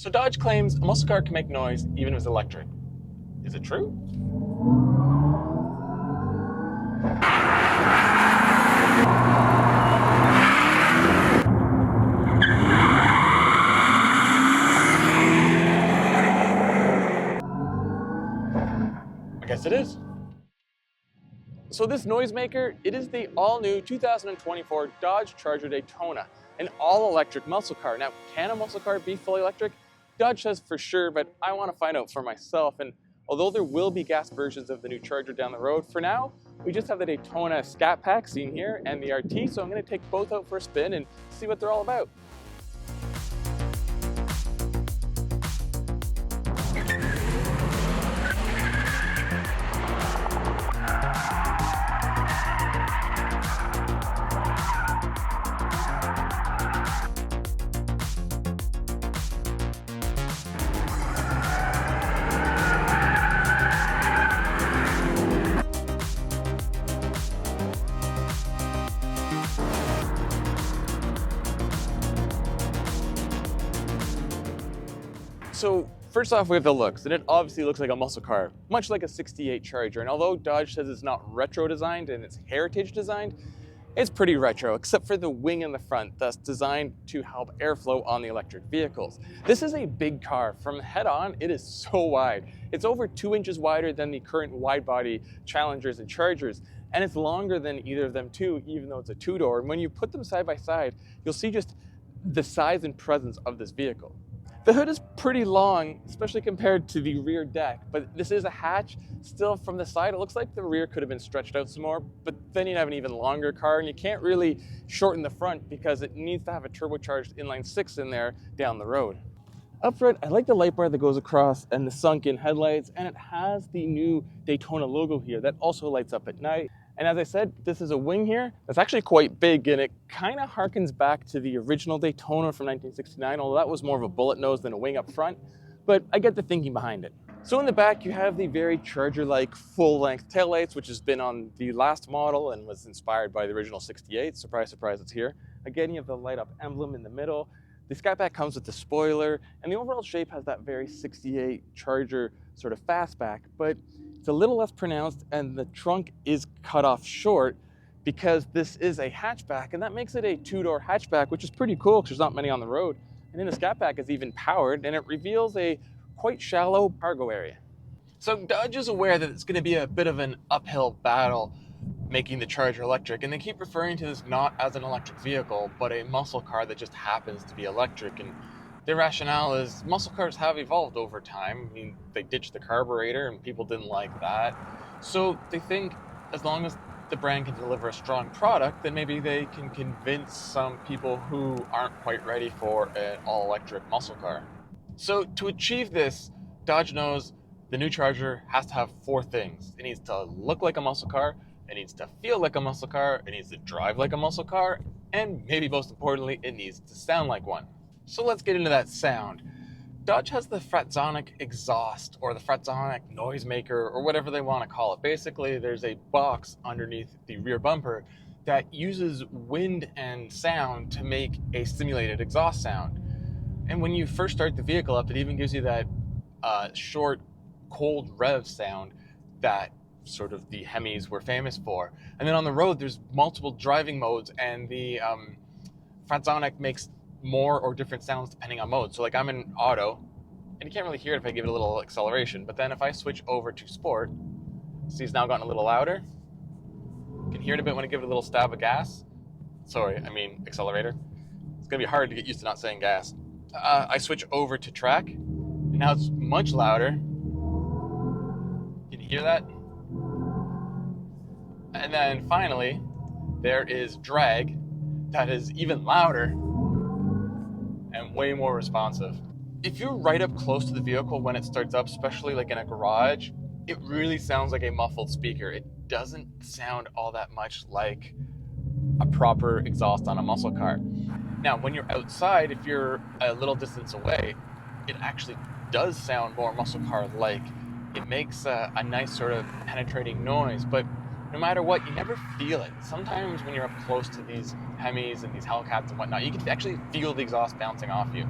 So Dodge claims a muscle car can make noise even if it's electric. Is it true? I guess it is. So this noisemaker, it is the all-new 2024 Dodge Charger Daytona, an all-electric muscle car. Now, can a muscle car be fully electric? Dodge says for sure, but I want to find out for myself. And although there will be gas versions of the new Charger down the road, for now, we just have the Daytona Scat Pack seen here and the RT, so I'm going to take both out for a spin and see what they're all about. So first off, we have the looks, and it obviously looks like a muscle car, much like a 68 Charger. And although Dodge says it's not retro designed and it's heritage designed, it's pretty retro, except for the wing in the front that's designed to help airflow on the electric vehicles. This is a big car. From head on, it is so wide. It's over 2 inches wider than the current wide body Challengers and Chargers, and it's longer than either of them too, even though it's a two-door. And when you put them side by side, you'll see just the size and presence of this vehicle. The hood is pretty long, especially compared to the rear deck, but this is a hatch. Still, from the side, it looks like the rear could have been stretched out some more, but then you'd have an even longer car, and you can't really shorten the front because it needs to have a turbocharged inline-six in there down the road. Up front, I like the light bar that goes across and the sunk-in headlights, and it has the new Daytona logo here that also lights up at night. And as I said, this is a wing here that's actually quite big, and it kind of harkens back to the original Daytona from 1969, although that was more of a bullet nose than a wing up front, but I get the thinking behind it. So in the back, you have the very Charger-like full-length taillights, which has been on the last model and was inspired by the original 68. Surprise, surprise, it's here. Again, you have the light-up emblem in the middle. The Skyback comes with the spoiler, and the overall shape has that very 68 Charger sort of fastback, but it's a little less pronounced, and the trunk is cut off short because this is a hatchback, and that makes it a two-door hatchback, which is pretty cool because there's not many on the road. And then the Scat Pack is even powered, and it reveals a quite shallow cargo area. So Dodge is aware that it's going to be a bit of an uphill battle making the Charger electric, and they keep referring to this not as an electric vehicle, but a muscle car that just happens to be electric. And their rationale is muscle cars have evolved over time. I mean, they ditched the carburetor and people didn't like that. So they think as long as the brand can deliver a strong product, then maybe they can convince some people who aren't quite ready for an all-electric muscle car. So to achieve this, Dodge knows the new Charger has to have 4 things. It needs to look like a muscle car, it needs to feel like a muscle car, it needs to drive like a muscle car, and maybe most importantly, it needs to sound like one. So let's get into that sound. Dodge has the Fratzonic exhaust, or the Fratzonic noisemaker, or whatever they want to call it. Basically, there's a box underneath the rear bumper that uses wind and sound to make a simulated exhaust sound. And when you first start the vehicle up, it even gives you that short, cold rev sound that sort of the Hemis were famous for. And then on the road, there's multiple driving modes, and the Fratzonic makes more or different sounds depending on mode. So like I'm in auto, and you can't really hear it if I give it a little acceleration, but then if I switch over to sport, see it's now gotten a little louder. You can hear it a bit when I give it a little stab of gas. Sorry, I mean accelerator. It's gonna be hard to get used to not saying gas. I switch over to track, and now it's much louder. Can you hear that? And then finally, there is drag that is even louder and way more responsive. If you're right up close to the vehicle when it starts up, especially like in a garage, it really sounds like a muffled speaker. It doesn't sound all that much like a proper exhaust on a muscle car. Now, when you're outside, if you're a little distance away, it actually does sound more muscle car-like. It makes a nice sort of penetrating noise, but no matter what, you never feel it. Sometimes when you're up close to these Hemis and these Hellcats and whatnot, you can actually feel the exhaust bouncing off you.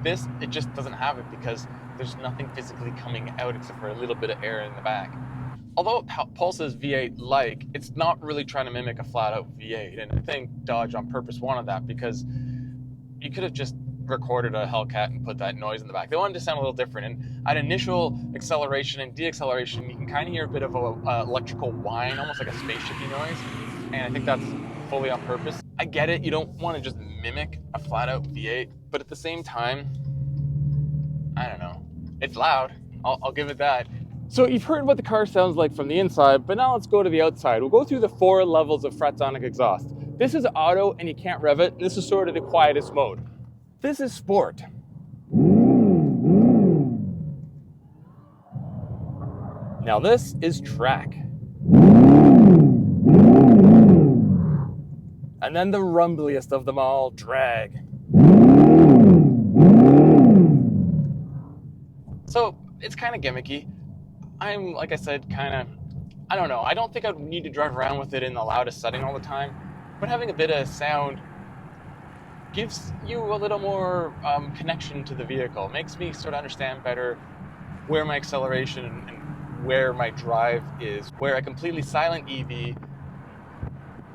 This, it just doesn't have it because there's nothing physically coming out except for a little bit of air in the back. Although it pulses V8-like, it's not really trying to mimic a flat-out V8, and I think Dodge on purpose wanted that because you could have just recorded a Hellcat and put that noise in the back. They wanted to sound a little different, and at initial acceleration and deacceleration, you can kind of hear a bit of a electrical whine, almost like a spaceshipy noise, and I think that's fully on purpose. I get it, you don't want to just mimic a flat-out V8, but at the same time, I don't know. It's loud, I'll give it that. So you've heard what the car sounds like from the inside, but now let's go to the outside. We'll go through the 4 levels of Fratzonic exhaust. This is auto and you can't rev it. This is sort of the quietest mode. This is sport. Now this is track. And then the rumbliest of them all, drag. So it's kind of gimmicky. I'm, like I said, I don't know. I don't think I'd need to drive around with it in the loudest setting all the time, but having a bit of sound gives you a little more connection to the vehicle. Makes me sort of understand better where my acceleration and where my drive is. Where a completely silent EV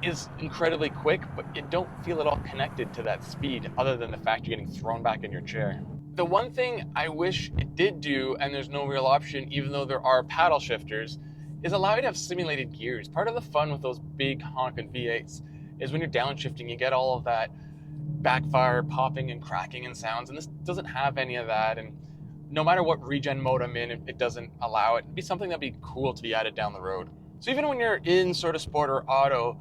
is incredibly quick, but you don't feel at all connected to that speed other than the fact you're getting thrown back in your chair. The one thing I wish it did do, and there's no real option even though there are paddle shifters, is allow you to have simulated gears. Part of the fun with those big honking V8s is when you're downshifting, you get all of that backfire, popping and cracking and sounds, and this doesn't have any of that, and no matter what regen mode I'm in, it doesn't allow it. It'd be something that'd be cool to be added down the road. So even when you're in sort of sport or auto,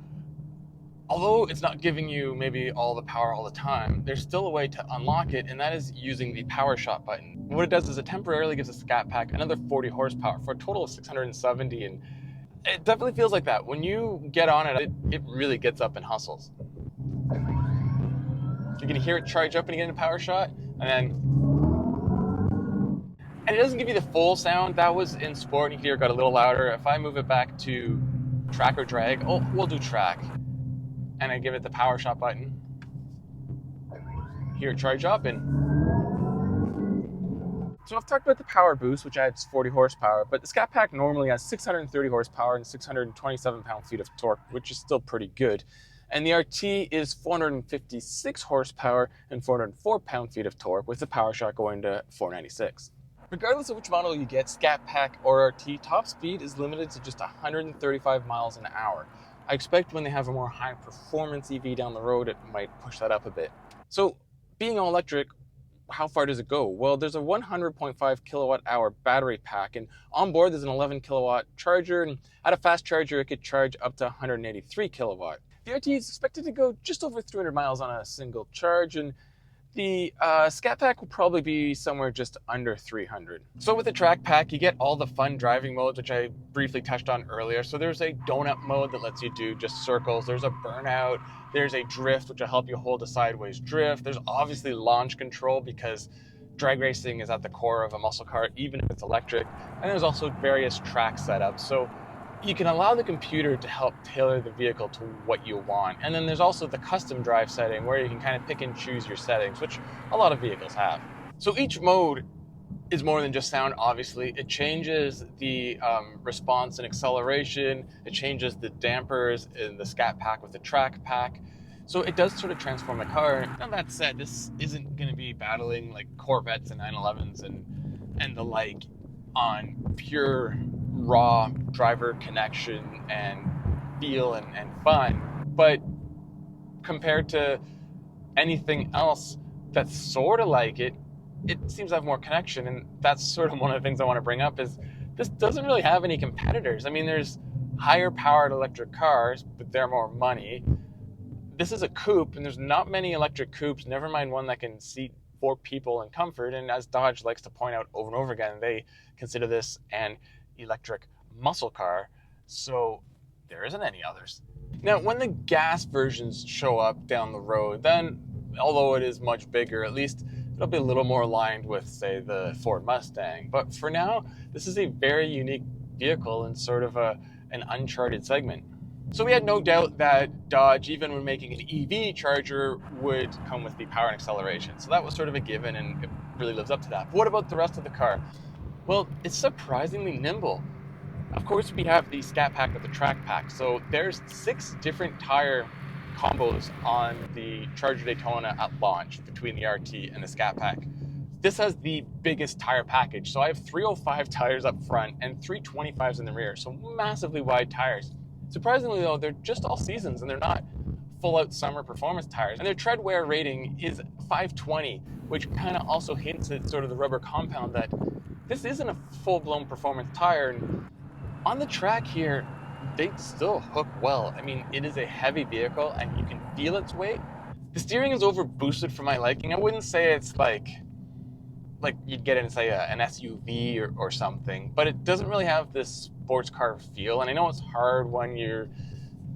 although it's not giving you maybe all the power all the time, there's still a way to unlock it, and that is using the power shot button. What it does is it temporarily gives a Scat Pack another 40 horsepower for a total of 670, and it definitely feels like that. When you get on it, it really gets up and hustles. You're gonna hear it charge up and you get into power shot, and it doesn't give you the full sound. That was in sport, and you can hear it got a little louder. If I move it back to track or drag, we'll do track, and I give it the power shot button, hear it charge up, and so I've talked about the power boost, which adds 40 horsepower, but the Scat Pack normally has 630 horsepower and 627 pound-feet of torque, which is still pretty good. And the RT is 456 horsepower and 404 pound-feet of torque, with the power shot going to 496. Regardless of which model you get, Scat Pack or RT, top speed is limited to just 135 miles an hour. I expect when they have a more high-performance EV down the road, it might push that up a bit. So, being all electric, how far does it go? Well, there's a 100.5 kilowatt hour battery pack, and on board there's an 11 kilowatt charger, and at a fast charger it could charge up to 183 kilowatt. The RT is expected to go just over 300 miles on a single charge, and the Scat Pack will probably be somewhere just under 300. So with the track pack, you get all the fun driving modes, which I briefly touched on earlier. So there's a donut mode that lets you do just circles. There's a burnout. There's a drift, which will help you hold a sideways drift. There's obviously launch control because drag racing is at the core of a muscle car, even if it's electric. And there's also various track setups. So you can allow the computer to help tailor the vehicle to what you want. And then there's also the custom drive setting where you can kind of pick and choose your settings, which a lot of vehicles have. So each mode is more than just sound, obviously. It changes the response and acceleration. It changes the dampers in the Scat Pack with the track pack. So it does sort of transform the car. Now that said, this isn't going to be battling like Corvettes and 911s and the like on pure raw driver connection and feel and fun, but compared to anything else that's sort of like it seems to have more connection. And that's sort of one of the things I want to bring up is this doesn't really have any competitors. I mean, there's higher powered electric cars, but they're more money. This is a coupe, and there's not many electric coupes, never mind one that can seat 4 people in comfort. And as Dodge likes to point out over and over again, they consider this an electric muscle car, so there isn't any others. Now, when the gas versions show up down the road, then although it is much bigger, at least it'll be a little more aligned with, say, the Ford Mustang. But for now, this is a very unique vehicle in sort of an uncharted segment. So we had no doubt that Dodge, even when making an EV charger, would come with the power and acceleration. So that was sort of a given, and really lives up to that. But what about the rest of the car? Well, it's surprisingly nimble. Of course, we have the Scat Pack with the Track Pack. So there's 6 different tire combos on the Charger Daytona at launch between the RT and the Scat Pack. This has the biggest tire package. So I have 305 tires up front and 325s in the rear. So massively wide tires. Surprisingly though, they're just all seasons and they're not full out summer performance tires. And their tread wear rating is 520, which kind of also hints at sort of the rubber compound that this isn't a full-blown performance tire. And on the track here, they still hook well. I mean, it is a heavy vehicle and you can feel its weight. The steering is over boosted for my liking. I wouldn't say it's like you'd get in, say, an SUV or something, but it doesn't really have this sports car feel. And I know it's hard when you're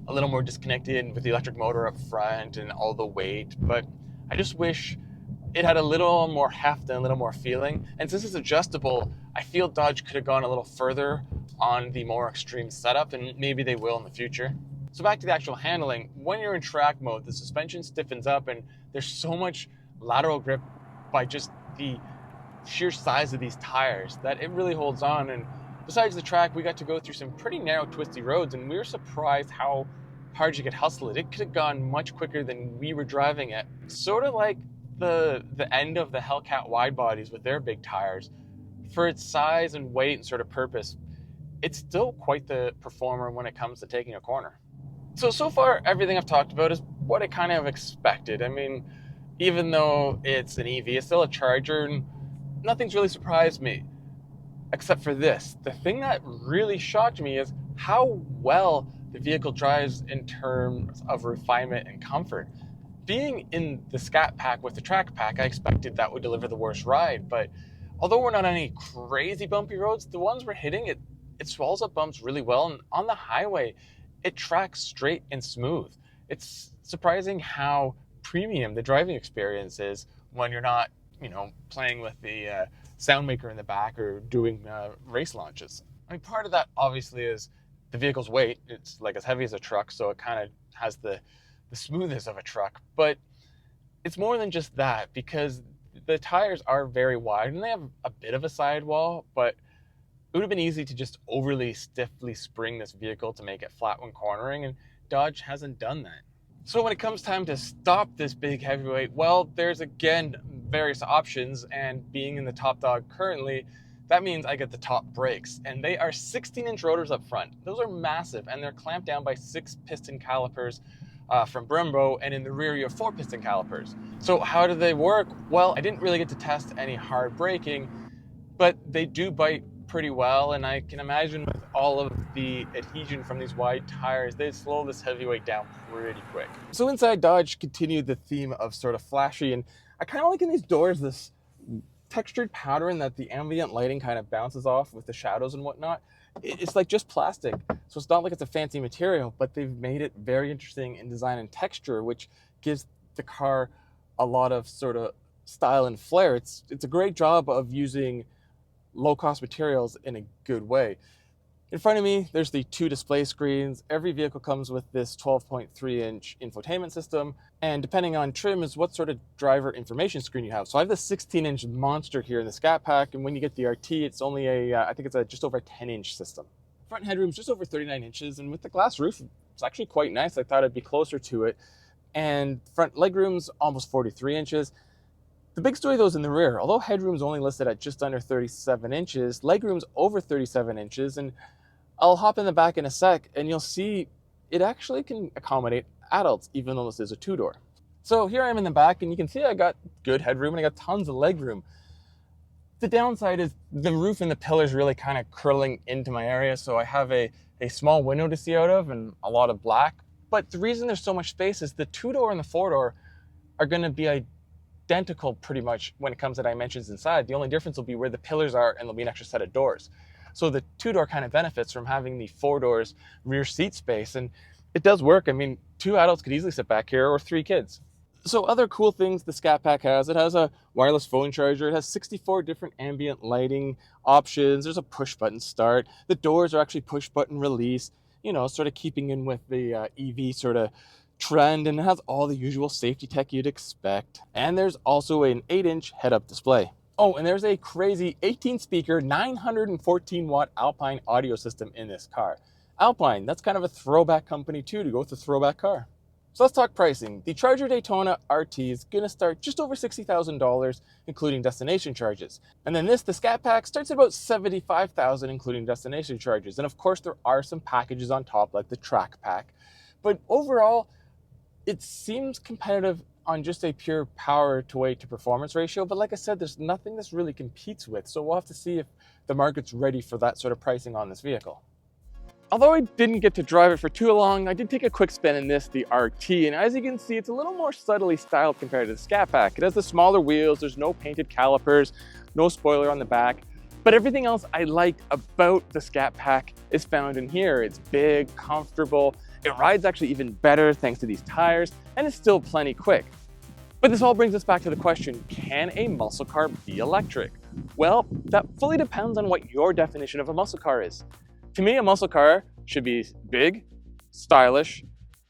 a little more disconnected with the electric motor up front and all the weight, but I just wish it had a little more heft and a little more feeling. And since it's adjustable, I feel Dodge could have gone a little further on the more extreme setup, and maybe they will in the future. So back to the actual handling, when you're in track mode, the suspension stiffens up and there's so much lateral grip by just the sheer size of these tires that it really holds on. And besides the track, we got to go through some pretty narrow, twisty roads, and we were surprised how hard you could hustle it. It could have gone much quicker than we were driving it. Sort of like the end of the Hellcat wide bodies with their big tires. For its size and weight and sort of purpose, it's still quite the performer when it comes to taking a corner. So far, everything I've talked about is what I kind of expected. I mean, even though it's an EV, it's still a Charger, and nothing's really surprised me, except for this. The thing that really shocked me is how well the vehicle drives in terms of refinement and comfort. Being in the Scat Pack with the Track Pack, I expected that would deliver the worst ride, but although we're not on any crazy bumpy roads, the ones we're hitting, it swallows up bumps really well, and on the highway, it tracks straight and smooth. It's surprising how premium the driving experience is when you're not, playing with the sound maker in the back or doing race launches. I mean, part of that obviously is the vehicle's weight. It's like as heavy as a truck, so it kind of has the smoothness of a truck. But it's more than just that, because the tires are very wide and they have a bit of a sidewall, but it would have been easy to just overly stiffly spring this vehicle to make it flat when cornering, and Dodge hasn't done that. So when it comes time to stop this big heavyweight, well, there's again various options, and being in the top dog currently, that means I get the top brakes, and they are 16-inch rotors up front. Those are massive, and they're clamped down by 6 piston calipers from Brembo, and in the rear you have 4 piston calipers. So how do they work? Well, I didn't really get to test any hard braking, but they do bite pretty well, and I can imagine with all of the adhesion from these wide tires, they slow this heavyweight down pretty quick. So inside, Dodge continued the theme of sort of flashy, and I kind of like in these doors this textured pattern that the ambient lighting kind of bounces off with the shadows and whatnot. It's like just plastic, so it's not like it's a fancy material, but they've made it very interesting in design and texture, which gives the car a lot of sort of style and flair. It's a great job of using low-cost materials in a good way. In front of me, there's the 2 display screens. Every vehicle comes with this 12.3-inch infotainment system, and depending on trim is what sort of driver information screen you have. So I have the 16-inch monster here in the Scat Pack, and when you get the RT, it's only I think it's a just over a 10-inch system. Front headroom's just over 39 inches, and with the glass roof, it's actually quite nice. I thought I'd be closer to it. And front legroom's almost 43 inches. The big story though is in the rear. Although headroom's only listed at just under 37 inches, legroom's over 37 inches, and I'll hop in the back in a sec and you'll see it actually can accommodate adults, even though this is a 2-door. So here I am in the back, and you can see I got good headroom and I got tons of legroom. The downside is the roof and the pillars really kind of curling into my area, so I have a small window to see out of and a lot of black. But the reason there's so much space is the 2-door and the 4-door are going to be identical pretty much when it comes to dimensions inside. The only difference will be where the pillars are, and there'll be an extra set of doors. So the 2-door kind of benefits from having the 4-doors rear seat space, and it does work. I mean, 2 adults could easily sit back here, or 3 kids. So other cool things the Scat Pack has, it has a wireless phone charger, it has 64 different ambient lighting options, there's a push button start, the doors are actually push button release, sort of keeping in with the EV sort of trend, and it has all the usual safety tech you'd expect. And there's also an 8-inch head-up display. Oh, and there's a crazy 18-speaker, 914-watt Alpine audio system in this car. Alpine, that's kind of a throwback company too, to go with a throwback car. So let's talk pricing. The Charger Daytona RT is going to start just over $60,000, including destination charges. And then the Scat Pack, starts at about $75,000, including destination charges. And of course, there are some packages on top, like the Track Pack. But overall, it seems competitive on just a pure power to weight to performance ratio, but like I said, there's nothing this really competes with, so we'll have to see if the market's ready for that sort of pricing on this vehicle. Although I didn't get to drive it for too long, I did take a quick spin in the RT, and as you can see, it's a little more subtly styled compared to the Scat Pack. It has the smaller wheels, there's no painted calipers, no spoiler on the back, but everything else I liked about the Scat Pack is found in here. It's big, comfortable, it rides actually even better thanks to these tires, and it's still plenty quick. But this all brings us back to the question, can a muscle car be electric? Well, that fully depends on what your definition of a muscle car is. To me, a muscle car should be big, stylish,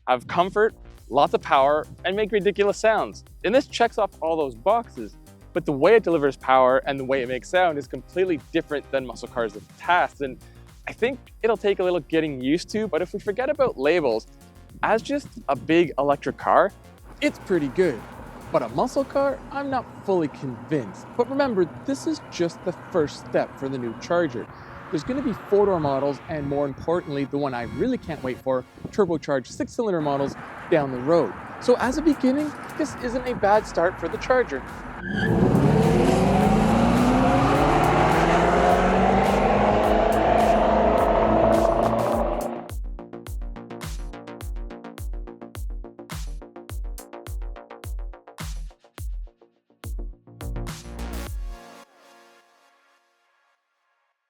have comfort, lots of power, and make ridiculous sounds. And this checks off all those boxes, but the way it delivers power and the way it makes sound is completely different than muscle cars of the past. And I think it'll take a little getting used to, but if we forget about labels, as just a big electric car, it's pretty good. But a muscle car, I'm not fully convinced. But remember, this is just the first step for the new Charger. There's going to be four-door models, and more importantly, the one I really can't wait for, turbocharged six-cylinder models down the road. So as a beginning, this isn't a bad start for the Charger.